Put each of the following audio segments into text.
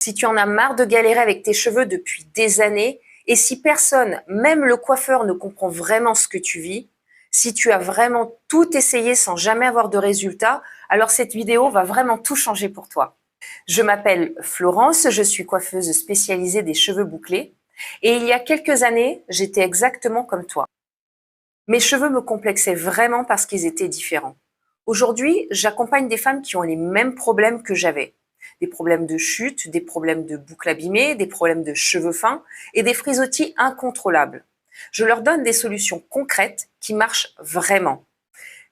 Si tu en as marre de galérer avec tes cheveux depuis des années, et si personne, même le coiffeur, ne comprend vraiment ce que tu vis, si tu as vraiment tout essayé sans jamais avoir de résultat, alors cette vidéo va vraiment tout changer pour toi. Je m'appelle Florence, je suis coiffeuse spécialisée des cheveux bouclés, et il y a quelques années, j'étais exactement comme toi. Mes cheveux me complexaient vraiment parce qu'ils étaient différents. Aujourd'hui, j'accompagne des femmes qui ont les mêmes problèmes que j'avais. Des problèmes de chute, des problèmes de boucles abîmées, des problèmes de cheveux fins et des frisottis incontrôlables. Je leur donne des solutions concrètes qui marchent vraiment.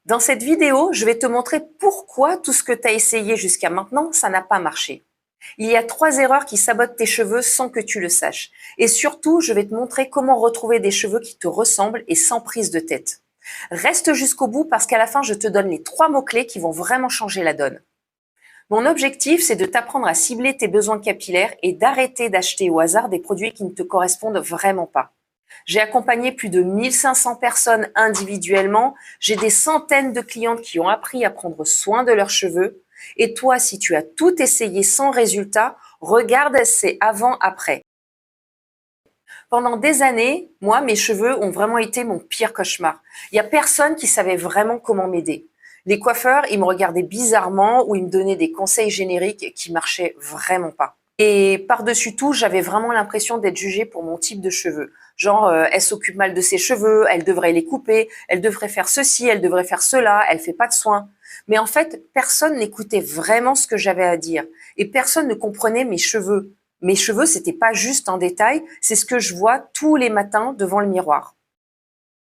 Dans cette vidéo, je vais te montrer pourquoi tout ce que tu as essayé jusqu'à maintenant, ça n'a pas marché. Il y a 3 erreurs qui sabotent tes cheveux sans que tu le saches. Et surtout, je vais te montrer comment retrouver des cheveux qui te ressemblent et sans prise de tête. Reste jusqu'au bout parce qu'à la fin, je te donne les 3 mots-clés qui vont vraiment changer la donne. Mon objectif, c'est de t'apprendre à cibler tes besoins capillaires et d'arrêter d'acheter au hasard des produits qui ne te correspondent vraiment pas. J'ai accompagné plus de 1500 personnes individuellement. J'ai des centaines de clientes qui ont appris à prendre soin de leurs cheveux. Et toi, si tu as tout essayé sans résultat, regarde, c'est avant-après. Pendant des années, moi, mes cheveux ont vraiment été mon pire cauchemar. Il n'y a personne qui savait vraiment comment m'aider. Les coiffeurs, ils me regardaient bizarrement ou ils me donnaient des conseils génériques qui marchaient vraiment pas. Et par-dessus tout, j'avais vraiment l'impression d'être jugée pour mon type de cheveux. Genre, elle s'occupe mal de ses cheveux, elle devrait les couper, elle devrait faire ceci, elle devrait faire cela, elle fait pas de soins. Mais en fait, personne n'écoutait vraiment ce que j'avais à dire. Et personne ne comprenait mes cheveux. Mes cheveux, c'était pas juste un détail, c'est ce que je vois tous les matins devant le miroir.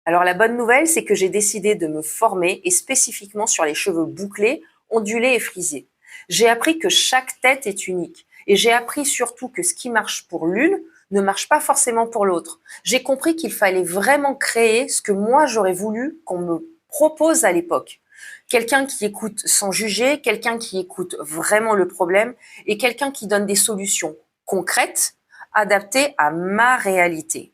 Alors la bonne nouvelle, c'est que j'ai décidé de me former et spécifiquement sur les cheveux bouclés, ondulés et frisés. J'ai appris que chaque tête est unique et j'ai appris surtout que ce qui marche pour l'une ne marche pas forcément pour l'autre. J'ai compris qu'il fallait vraiment créer ce que moi j'aurais voulu qu'on me propose à l'époque. Quelqu'un qui écoute sans juger, quelqu'un qui écoute vraiment le problème et quelqu'un qui donne des solutions concrètes, adaptées à ma réalité.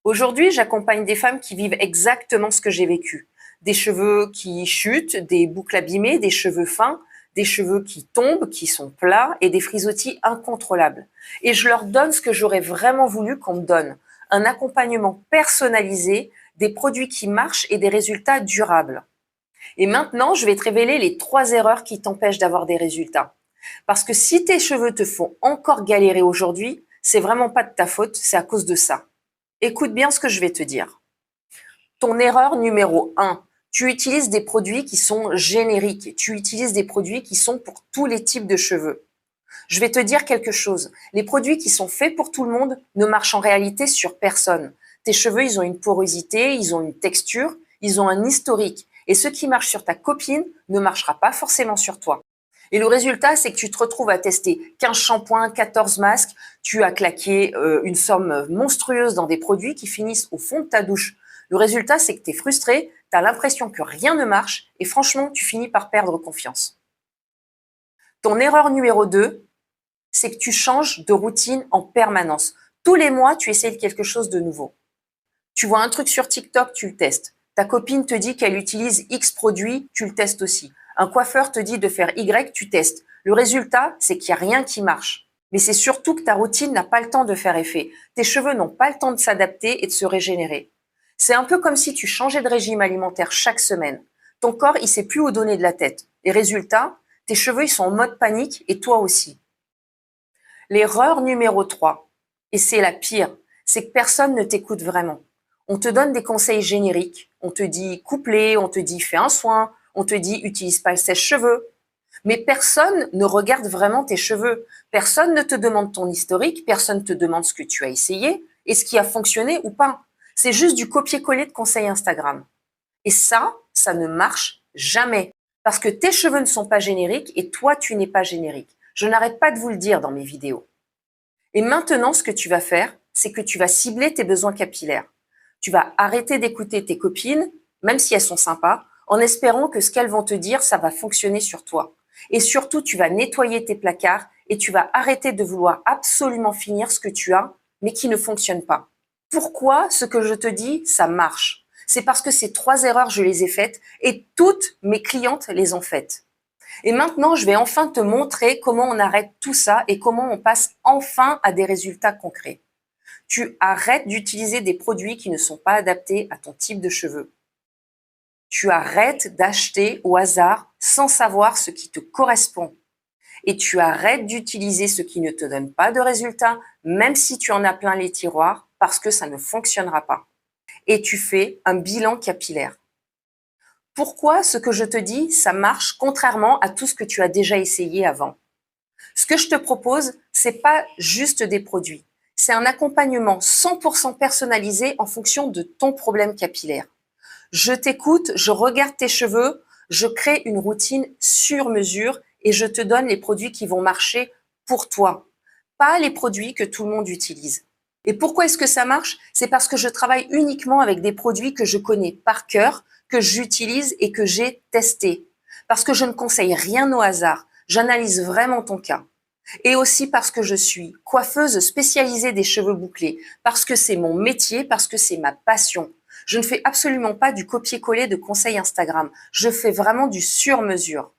Aujourd'hui, j'accompagne des femmes qui vivent exactement ce que j'ai vécu. Des cheveux qui chutent, des boucles abîmées, des cheveux fins, des cheveux qui tombent, qui sont plats et des frisottis incontrôlables. Et je leur donne ce que j'aurais vraiment voulu qu'on me donne. Un accompagnement personnalisé, des produits qui marchent et des résultats durables. Et maintenant, je vais te révéler les 3 erreurs qui t'empêchent d'avoir des résultats. Parce que si tes cheveux te font encore galérer aujourd'hui, c'est vraiment pas de ta faute, c'est à cause de ça. Écoute bien ce que je vais te dire. Ton erreur numéro 1, tu utilises des produits qui sont génériques. Tu utilises des produits qui sont pour tous les types de cheveux. Je vais te dire quelque chose. Les produits qui sont faits pour tout le monde ne marchent en réalité sur personne. Tes cheveux, ils ont une porosité, ils ont une texture, ils ont un historique. Et ce qui marche sur ta copine ne marchera pas forcément sur toi. Et le résultat, c'est que tu te retrouves à tester 15 shampoings, 14 masques, tu as claqué une somme monstrueuse dans des produits qui finissent au fond de ta douche. Le résultat, c'est que tu es frustré, tu as l'impression que rien ne marche et franchement, tu finis par perdre confiance. Ton erreur numéro 2, c'est que tu changes de routine en permanence. Tous les mois, tu essayes quelque chose de nouveau. Tu vois un truc sur TikTok, tu le testes. Ta copine te dit qu'elle utilise X produit, tu le testes aussi. Un coiffeur te dit de faire Y, tu testes. Le résultat, c'est qu'il n'y a rien qui marche. Mais c'est surtout que ta routine n'a pas le temps de faire effet. Tes cheveux n'ont pas le temps de s'adapter et de se régénérer. C'est un peu comme si tu changeais de régime alimentaire chaque semaine. Ton corps, il sait plus où donner de la tête. Et résultat, tes cheveux, ils sont en mode panique et toi aussi. L'erreur numéro 3, et c'est la pire, c'est que personne ne t'écoute vraiment. On te donne des conseils génériques, on te dit coupe-les, on te dit fais un soin, on te dit utilise pas le sèche-cheveux. Mais personne ne regarde vraiment tes cheveux. Personne ne te demande ton historique, personne ne te demande ce que tu as essayé et ce qui a fonctionné ou pas. C'est juste du copier-coller de conseils Instagram. Et ça ne marche jamais. Parce que tes cheveux ne sont pas génériques et toi, tu n'es pas générique. Je n'arrête pas de vous le dire dans mes vidéos. Et maintenant, ce que tu vas faire, c'est que tu vas cibler tes besoins capillaires. Tu vas arrêter d'écouter tes copines, même si elles sont sympas, en espérant que ce qu'elles vont te dire, ça va fonctionner sur toi. Et surtout, tu vas nettoyer tes placards et tu vas arrêter de vouloir absolument finir ce que tu as, mais qui ne fonctionne pas. Pourquoi ce que je te dis, ça marche? C'est parce que ces 3 erreurs, je les ai faites et toutes mes clientes les ont faites. Et maintenant, je vais enfin te montrer comment on arrête tout ça et comment on passe enfin à des résultats concrets. Tu arrêtes d'utiliser des produits qui ne sont pas adaptés à ton type de cheveux. Tu arrêtes d'acheter au hasard sans savoir ce qui te correspond. Et tu arrêtes d'utiliser ce qui ne te donne pas de résultats, même si tu en as plein les tiroirs, parce que ça ne fonctionnera pas. Et tu fais un bilan capillaire. Pourquoi ce que je te dis, ça marche contrairement à tout ce que tu as déjà essayé avant? Ce que je te propose, c'est pas juste des produits. C'est un accompagnement 100% personnalisé en fonction de ton problème capillaire. Je t'écoute, je regarde tes cheveux, je crée une routine sur mesure et je te donne les produits qui vont marcher pour toi, pas les produits que tout le monde utilise. Et pourquoi est-ce que ça marche? C'est parce que je travaille uniquement avec des produits que je connais par cœur, que j'utilise et que j'ai testés. Parce que je ne conseille rien au hasard, j'analyse vraiment ton cas. Et aussi parce que je suis coiffeuse spécialisée des cheveux bouclés, parce que c'est mon métier, parce que c'est ma passion. Je ne fais absolument pas du copier-coller de conseils Instagram. Je fais vraiment du sur-mesure.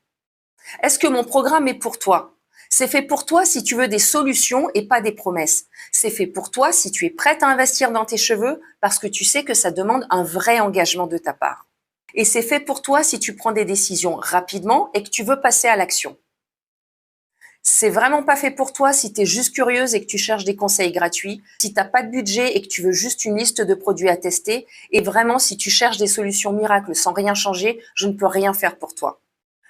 Est-ce que mon programme est pour toi? C'est fait pour toi si tu veux des solutions et pas des promesses. C'est fait pour toi si tu es prête à investir dans tes cheveux parce que tu sais que ça demande un vrai engagement de ta part. Et c'est fait pour toi si tu prends des décisions rapidement et que tu veux passer à l'action. C'est vraiment pas fait pour toi si tu es juste curieuse et que tu cherches des conseils gratuits, si tu n'as pas de budget et que tu veux juste une liste de produits à tester, et vraiment si tu cherches des solutions miracles sans rien changer, je ne peux rien faire pour toi.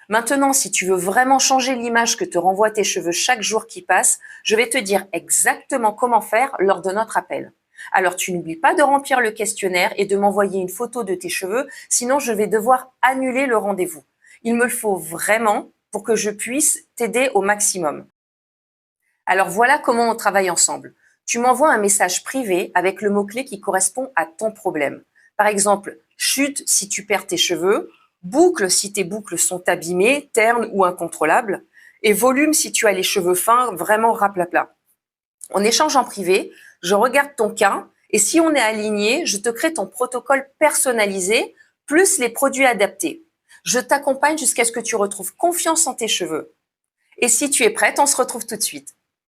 Maintenant, si tu veux vraiment changer l'image que te renvoient tes cheveux chaque jour qui passe, je vais te dire exactement comment faire lors de notre appel. Alors, tu n'oublies pas de remplir le questionnaire et de m'envoyer une photo de tes cheveux, sinon je vais devoir annuler le rendez-vous. Il me le faut vraiment pour que je puisse t'aider au maximum. Alors voilà comment on travaille ensemble. Tu m'envoies un message privé avec le mot-clé qui correspond à ton problème. Par exemple, chute si tu perds tes cheveux, boucle si tes boucles sont abîmées, ternes ou incontrôlables, et volume si tu as les cheveux fins, vraiment raplapla. On échange en privé, je regarde ton cas, et si on est aligné, je te crée ton protocole personnalisé, plus les produits adaptés. Je t'accompagne jusqu'à ce que tu retrouves confiance en tes cheveux. Et si tu es prête, on se retrouve tout de suite.